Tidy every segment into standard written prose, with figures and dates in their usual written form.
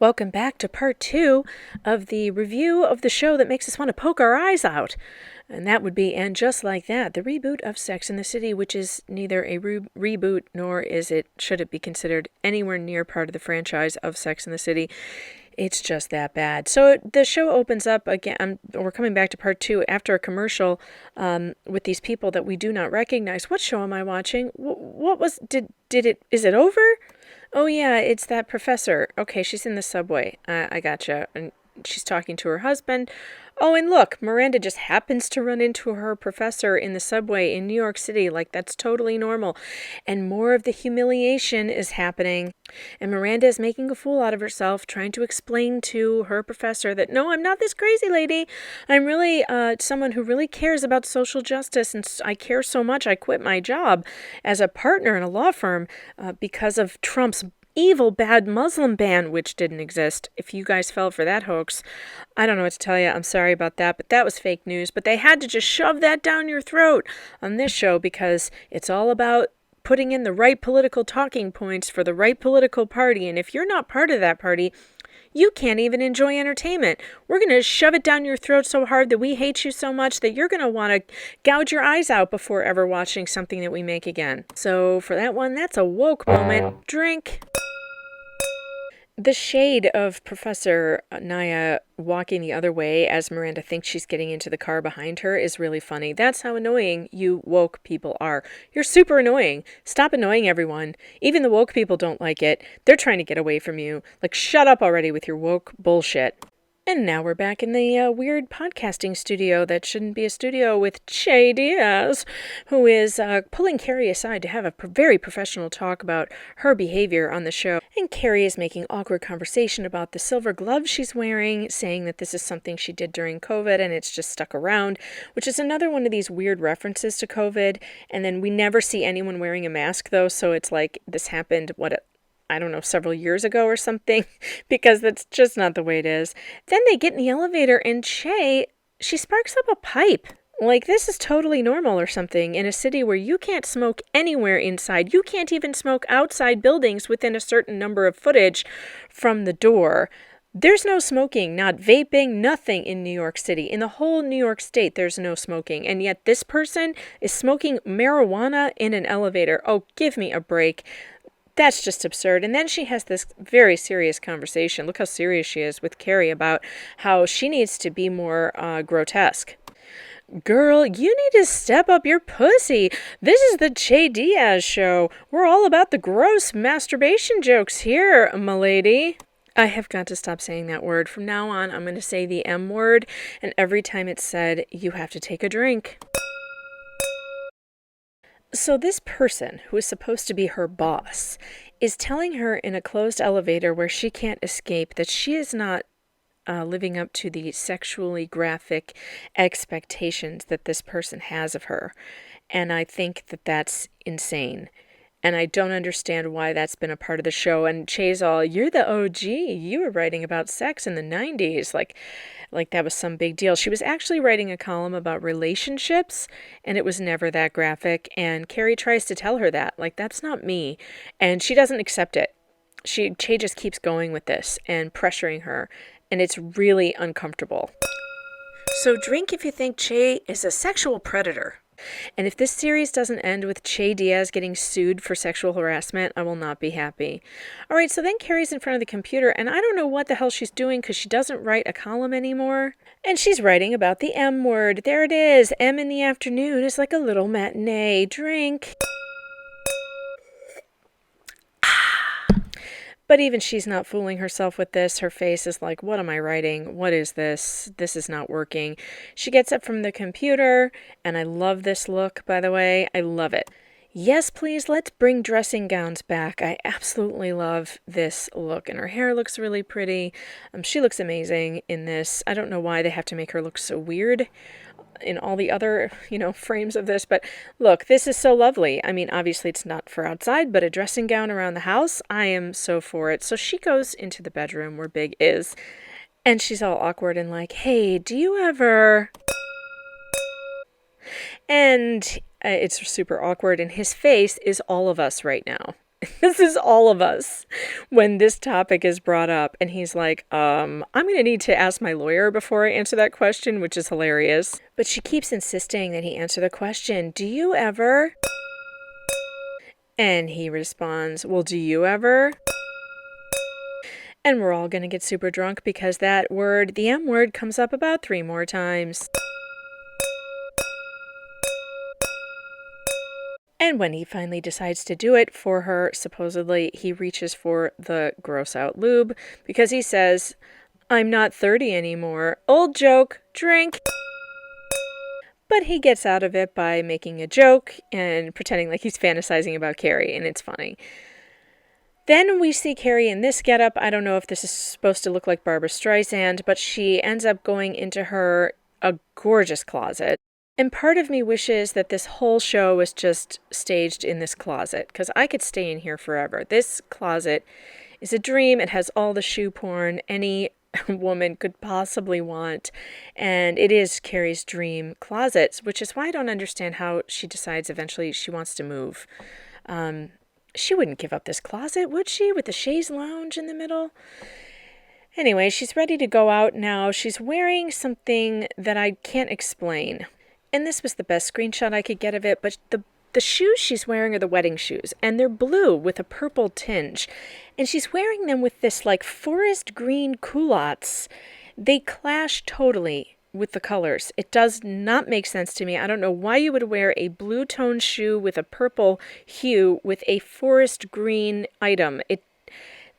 Welcome back to part 2 of the review of the show that makes us want to poke our eyes out. And that would be And Just Like That, the reboot of Sex and the City, which is neither a reboot nor should it be considered anywhere near part of the franchise of Sex and the City. It's just that bad. So the show opens up again. We're coming back to part 2 after a commercial with these people that we do not recognize. What show am I watching? Is it over? Oh yeah, it's that professor. Okay, she's in the subway. I gotcha. And she's talking to her husband. Oh, and look, Miranda just happens to run into her professor in the subway in New York City. Like, that's totally normal. And more of the humiliation is happening. And Miranda is making a fool out of herself, trying to explain to her professor that, no, I'm not this crazy lady. I'm really someone who really cares about social justice. And I care so much, I quit my job as a partner in a law firm because of Trump's evil bad Muslim ban, which didn't exist. If you guys fell for that hoax, I don't know what to tell you. I'm sorry about that, but that was fake news. But they had to just shove that down your throat on this show because it's all about putting in the right political talking points for the right political party. And if you're not part of that party, you can't even enjoy entertainment. We're going to shove it down your throat so hard that we hate you so much that you're going to want to gouge your eyes out before ever watching something that we make again. So for that one, that's a woke moment. Drink. The shade of Professor Naya walking the other way as Miranda thinks she's getting into the car behind her is really funny. That's how annoying you woke people are. You're super annoying. Stop annoying everyone. Even the woke people don't like it. They're trying to get away from you. Like, shut up already with your woke bullshit. And now we're back in the weird podcasting studio that shouldn't be a studio with Che Diaz, who is pulling Carrie aside to have a very professional talk about her behavior on the show. And Carrie is making awkward conversation about the silver gloves she's wearing, saying that this is something she did during COVID and it's just stuck around, which is another one of these weird references to COVID. And then we never see anyone wearing a mask, though, so it's like this happened, I don't know, several years ago or something, because that's just not the way it is. Then they get in the elevator and she sparks up a pipe. Like, this is totally normal or something in a city where you can't smoke anywhere inside. You can't even smoke outside buildings within a certain number of footage from the door. There's no smoking, not vaping, nothing in New York City. In the whole New York state, there's no smoking. And yet this person is smoking marijuana in an elevator. Oh, give me a break. That's just absurd. And then she has this very serious conversation. Look how serious she is with Carrie about how she needs to be more grotesque. Girl, you need to step up your pussy. This is the Che Diaz show. We're all about the gross masturbation jokes here, m'lady. I have got to stop saying that word. From now on, I'm going to say the M word, and every time it's said, you have to take a drink. So this person, who is supposed to be her boss, is telling her in a closed elevator where she can't escape that she is not living up to the sexually graphic expectations that this person has of her. And I think that that's insane. And I don't understand why that's been a part of the show. And Che's all, you're the OG. You were writing about sex in the 90s. Like that was some big deal. She was actually writing a column about relationships, and it was never that graphic. And Carrie tries to tell her that. Like, that's not me. And she doesn't accept it. Che just keeps going with this and pressuring her. And it's really uncomfortable. So drink if you think Che is a sexual predator. And if this series doesn't end with Che Diaz getting sued for sexual harassment, I will not be happy. All right, so then Carrie's in front of the computer, and I don't know what the hell she's doing because she doesn't write a column anymore. And she's writing about the M word. There it is. M in the afternoon is like a little matinee. Drink. But even she's not fooling herself with this. Her face is like, what am I writing? What is this? This is not working. She gets up from the computer, and I love this look, by the way. I love it. Yes, please, let's bring dressing gowns back. I absolutely love this look, and her hair looks really pretty. She looks amazing in this. I don't know why they have to make her look so weird in all the other, frames of this, but look, this is so lovely. I mean, obviously it's not for outside, but a dressing gown around the house, I am so for it. So she goes into the bedroom where Big is, and she's all awkward and like, hey, do you ever... And it's super awkward, and his face is all of us right now. This is all of us when this topic is brought up. And he's like, I'm going to need to ask my lawyer before I answer that question, which is hilarious. But she keeps insisting that he answer the question, do you ever? And he responds, well, do you ever? And we're all going to get super drunk because that word, the M word, comes up about 3 more times. And when he finally decides to do it for her, supposedly he reaches for the gross out lube because he says, I'm not 30 anymore. Old joke, drink. But he gets out of it by making a joke and pretending like he's fantasizing about Carrie, and it's funny. Then we see Carrie in this getup. I don't know if this is supposed to look like Barbra Streisand, but she ends up going into a gorgeous closet. And part of me wishes that this whole show was just staged in this closet, because I could stay in here forever. This closet is a dream. It has all the shoe porn any woman could possibly want, and it is Carrie's dream closet, which is why I don't understand how she decides eventually she wants to move. She wouldn't give up this closet, would she, with the chaise lounge in the middle? Anyway, she's ready to go out now. She's wearing something that I can't explain. And this was the best screenshot I could get of it, but the shoes she's wearing are the wedding shoes, and they're blue with a purple tinge. And she's wearing them with this, like, forest green culottes. They clash totally with the colors. It does not make sense to me. I don't know why you would wear a blue tone shoe with a purple hue with a forest green item.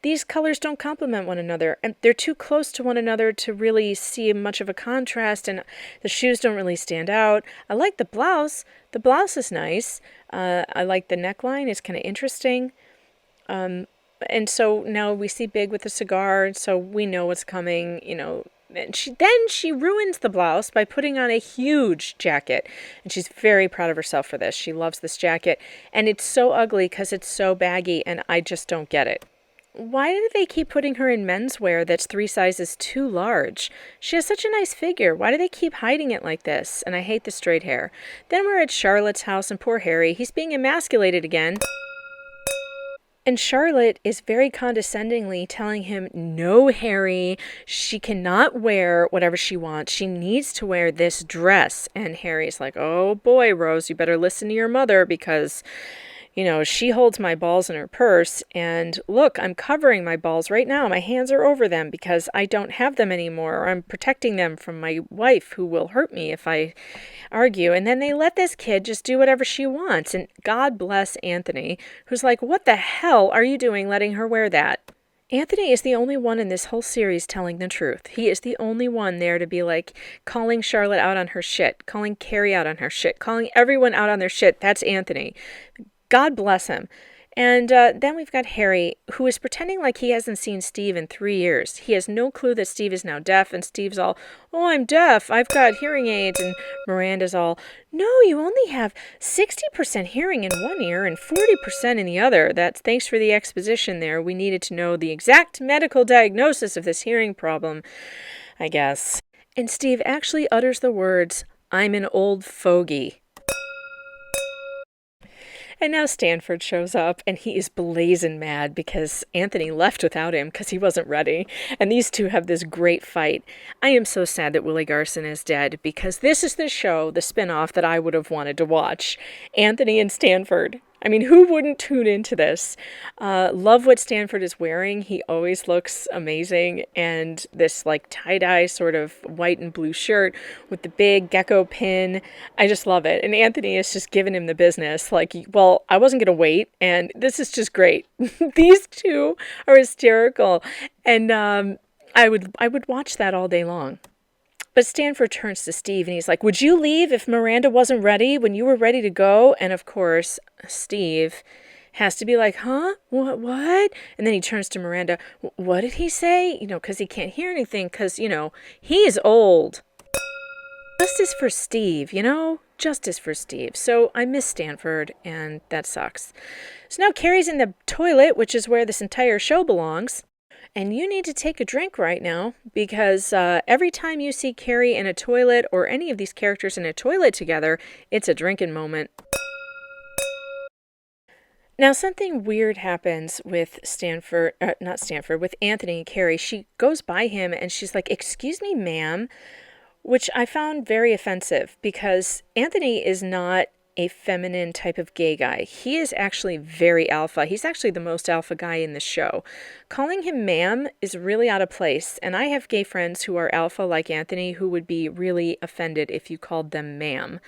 These colors don't complement one another, and they're too close to one another to really see much of a contrast, and the shoes don't really stand out. I like the blouse. The blouse is nice. I like the neckline. It's kind of interesting. And so now we see Big with a cigar, so we know what's coming, you know. And she ruins the blouse by putting on a huge jacket. And she's very proud of herself for this. She loves this jacket. And it's so ugly because it's so baggy, and I just don't get it. Why do they keep putting her in menswear that's 3 sizes too large? She has such a nice figure. Why do they keep hiding it like this? And I hate the straight hair. Then we're at Charlotte's house, and poor Harry, he's being emasculated again. And Charlotte is very condescendingly telling him, no, Harry, she cannot wear whatever she wants. She needs to wear this dress. And Harry's like, oh boy, Rose, you better listen to your mother because, you know, she holds my balls in her purse. And look, I'm covering my balls right now. My hands are over them because I don't have them anymore. Or I'm protecting them from my wife who will hurt me if I argue. And then they let this kid just do whatever she wants. And God bless Anthony, who's like, what the hell are you doing letting her wear that? Anthony is the only one in this whole series telling the truth. He is the only one there to be like calling Charlotte out on her shit, calling Carrie out on her shit, calling everyone out on their shit. That's Anthony. God bless him. And then we've got Harry, who is pretending like he hasn't seen Steve in 3 years. He has no clue that Steve is now deaf, and Steve's all, oh, I'm deaf, I've got hearing aids, and Miranda's all, no, you only have 60% hearing in one ear and 40% in the other. That's thanks for the exposition there. We needed to know the exact medical diagnosis of this hearing problem, I guess. And Steve actually utters the words, I'm an old fogey. And now Stanford shows up, and he is blazing mad because Anthony left without him because he wasn't ready. And these two have this great fight. I am so sad that Willie Garson is dead because this is the show, the spinoff that I would have wanted to watch. Anthony and Stanford. I mean, who wouldn't tune into this? Love what Stanford is wearing. He always looks amazing. And this like tie-dye sort of white and blue shirt with the big gecko pin. I just love it. And Anthony is just giving him the business. Like, well, I wasn't going to wait. And this is just great. These two are hysterical. And I would watch that all day long. But Stanford turns to Steve and he's like, would you leave if Miranda wasn't ready when you were ready to go? And of course, Steve has to be like, huh? What? And then he turns to Miranda. What did he say? You know, because he can't hear anything because, you know, he's old. Justice for Steve, you know? Justice for Steve. So I miss Stanford and that sucks. So now Carrie's in the toilet, which is where this entire show belongs. And you need to take a drink right now because every time you see Carrie in a toilet or any of these characters in a toilet together, it's a drinking moment. Now, something weird happens with not Stanford, with Anthony and Carrie. She goes by him and she's like, "Excuse me, ma'am," which I found very offensive because Anthony is not a feminine type of gay guy. He is actually very alpha. He's actually the most alpha guy in the show. Calling him ma'am is really out of place, and I have gay friends who are alpha like Anthony who would be really offended if you called them ma'am.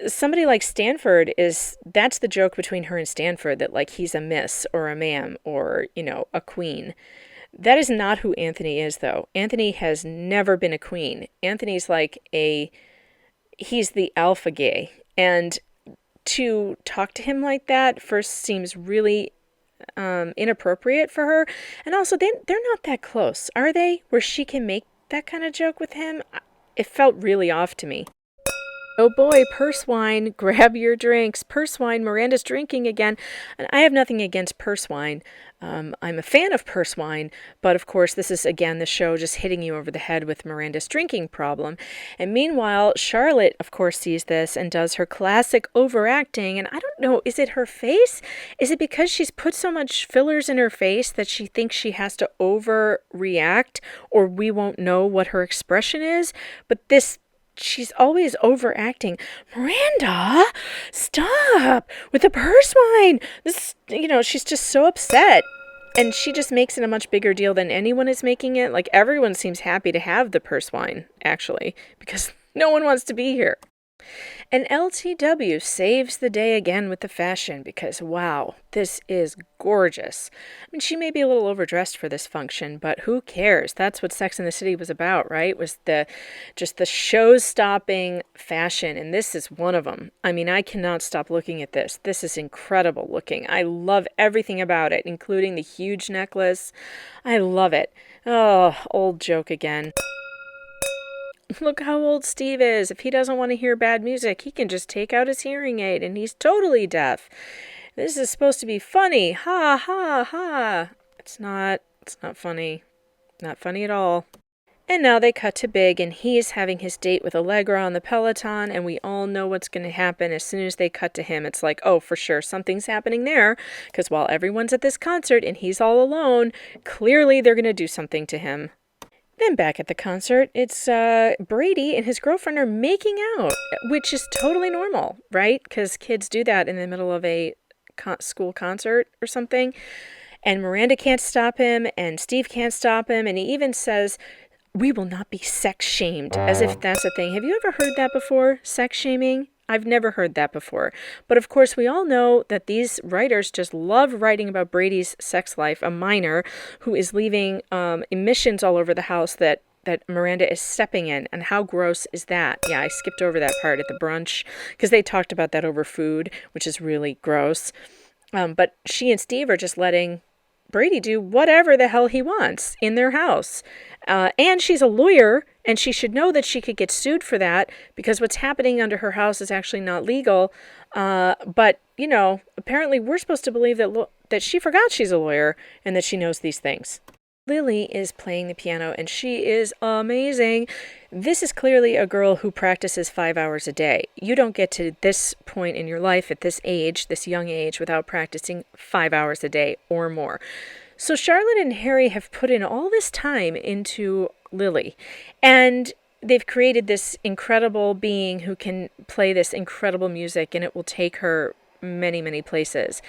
Somebody like Stanford that's the joke between her and Stanford, that like he's a miss or a ma'am or, a queen. That is not who Anthony is, though. Anthony has never been a queen. Anthony's like he's the alpha gay. And to talk to him like that first seems really inappropriate for her. And also, they're not that close, are they? Where she can make that kind of joke with him? It felt really off to me. Oh boy, purse wine, grab your drinks. Purse wine, Miranda's drinking again. And I have nothing against purse wine. I'm a fan of purse wine, but of course this is again the show just hitting you over the head with Miranda's drinking problem. And meanwhile, Charlotte, of course, sees this and does her classic overacting. And I don't know, is it her face? Is it because she's put so much fillers in her face that she thinks she has to overreact or we won't know what her expression is? But she's always overacting. Miranda, stop with the purse wine. She's just so upset. And she just makes it a much bigger deal than anyone is making it. Like, everyone seems happy to have the purse wine, actually, because no one wants to be here. And LTW saves the day again with the fashion because, wow, this is gorgeous. I mean, she may be a little overdressed for this function, but who cares? That's what Sex and the City was about, right? Was just the show-stopping fashion, and this is one of them. I mean, I cannot stop looking at this. This is incredible looking. I love everything about it, including the huge necklace. I love it. Oh, old joke again. Look how old Steve is. If he doesn't want to hear bad music, he can just take out his hearing aid and he's totally deaf. This is supposed to be funny. Ha, ha, ha. It's not funny. Not funny at all. And now they cut to Big, and he's having his date with Allegra on the Peloton, and we all know what's going to happen as soon as they cut to him. It's like, oh, for sure, something's happening there, because while everyone's at this concert and he's all alone, clearly they're going to do something to him. Then back at the concert, it's Brady and his girlfriend are making out, which is totally normal, right? Because kids do that in the middle of a school concert or something. And Miranda can't stop him, and Steve can't stop him, and he even says, "We will not be sex shamed," as if that's a thing. Have you ever heard that before? Sex shaming? I've never heard that before. But of course, we all know that these writers just love writing about Brady's sex life, a minor who is leaving emissions all over the house that Miranda is stepping in. And how gross is that? Yeah, I skipped over that part at the brunch because they talked about that over food, which is really gross. But she and Steve are just letting Brady do whatever the hell he wants in their house. And she's a lawyer, and she should know that she could get sued for that because what's happening under her house is actually not legal. But, apparently we're supposed to believe that she forgot she's a lawyer and that she knows these things. Lily is playing the piano, and she is amazing. This is clearly a girl who practices 5 hours a day. You don't get to this point in your life at this age, this young age, without practicing 5 hours a day or more. So Charlotte and Harry have put in all this time into Lily, and they've created this incredible being who can play this incredible music, and it will take her many, many places.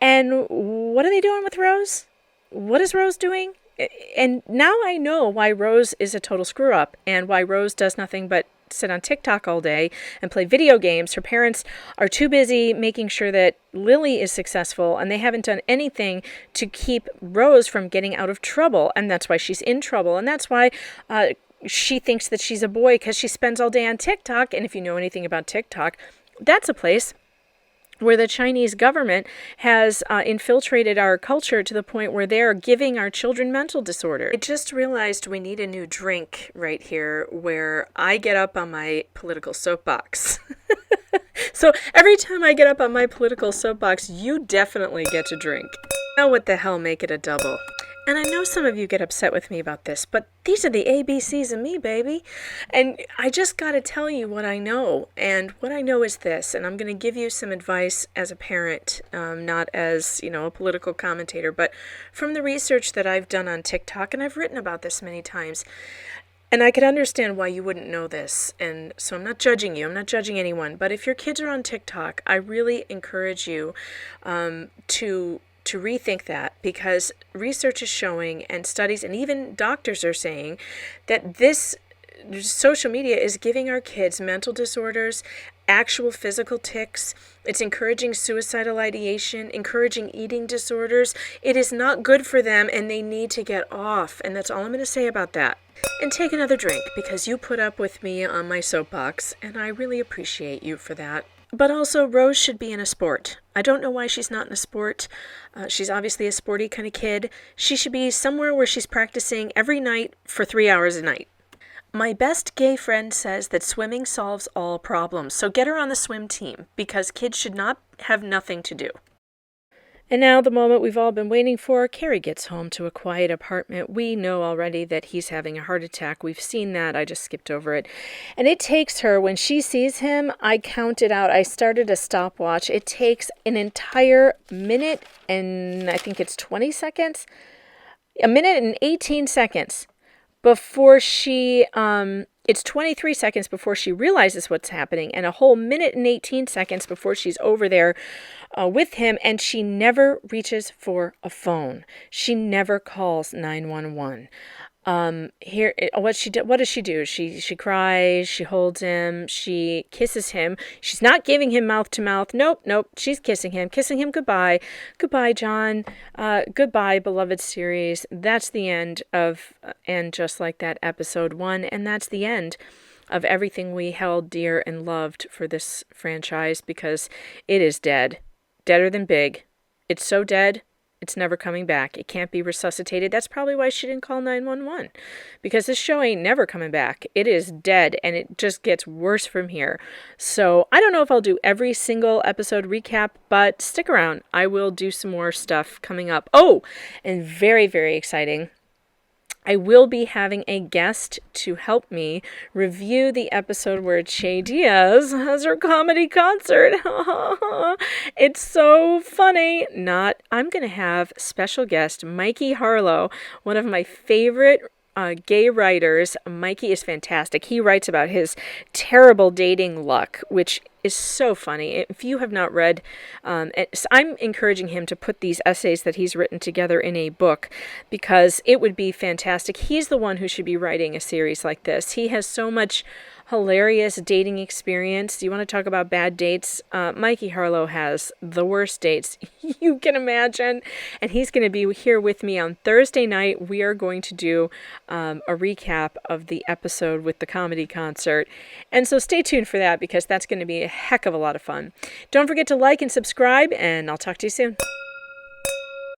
And what are they doing with Rose? What is Rose doing? And now I know why Rose is a total screw up and why Rose does nothing but sit on TikTok all day and play video games. Her parents are too busy making sure that Lily is successful, and they haven't done anything to keep Rose from getting out of trouble. And that's why she's in trouble. And that's why she thinks that she's a boy, because she spends all day on TikTok. And if you know anything about TikTok, that's a place where the Chinese government has infiltrated our culture to the point where they're giving our children mental disorder. I just realized we need a new drink right here where I get up on my political soapbox. So every time I get up on my political soapbox, you definitely get to drink. Now what the hell, make it a double. And I know some of you get upset with me about this, but these are the ABCs of me, baby. And I just got to tell you what I know. And what I know is this, and I'm going to give you some advice as a parent, not as, a political commentator, but from the research that I've done on TikTok, and I've written about this many times. And I could understand why you wouldn't know this. And so I'm not judging you. I'm not judging anyone. But if your kids are on TikTok, I really encourage you to rethink that, because research is showing, and studies and even doctors are saying, that this social media is giving our kids mental disorders, actual physical tics. It's encouraging suicidal ideation, encouraging eating disorders. It is not good for them, and they need to get off. And that's all I'm going to say about that. And take another drink, because you put up with me on my soapbox, and I really appreciate you for that. But also, Rose should be in a sport. I don't know why she's not in a sport. She's obviously a sporty kind of kid. She should be somewhere where she's practicing every night for 3 hours a night. My best gay friend says that swimming solves all problems. So get her on the swim team, because kids should not have nothing to do. And now the moment we've all been waiting for. Carrie gets home to a quiet apartment. We know already that he's having a heart attack. We've seen that. I just skipped over it. And it takes her, when she sees him, I counted out. I started a stopwatch. It takes an entire minute and I think it's 20 seconds. A minute and 18 seconds before she... It's 23 seconds before she realizes what's happening, and a whole minute and 18 seconds before she's over there with him, and she never reaches for a phone. She never calls 911. What does she do? She cries, she holds him, she kisses him. She's not giving him mouth to mouth. Nope. She's kissing him goodbye. Goodbye, John. Goodbye, beloved series. That's the end of And Just Like That episode 1, and that's the end of everything we held dear and loved for this franchise, because it is dead. Deader than big. It's so dead. It's never coming back. It can't be resuscitated. That's probably why she didn't call 911. Because this show ain't never coming back. It is dead, and it just gets worse from here. So I don't know if I'll do every single episode recap, but stick around. I will do some more stuff coming up. Oh, and very, very exciting, I will be having a guest to help me review the episode where Che Diaz has her comedy concert. It's so funny. I'm going to have special guest Mikey Harlow, one of my favorite gay writers. Mikey is fantastic. He writes about his terrible dating luck, which is so funny. If you have not read, I'm encouraging him to put these essays that he's written together in a book, because it would be fantastic. He's the one who should be writing a series like this. He has so much hilarious dating experience. Do you want to talk about bad dates? Mikey Harlow has the worst dates you can imagine, and he's going to be here with me on Thursday night. We are going to do a recap of the episode with the comedy concert, and so stay tuned for that, because that's going to be a heck of a lot of fun. Don't forget to like and subscribe, and I'll talk to you soon.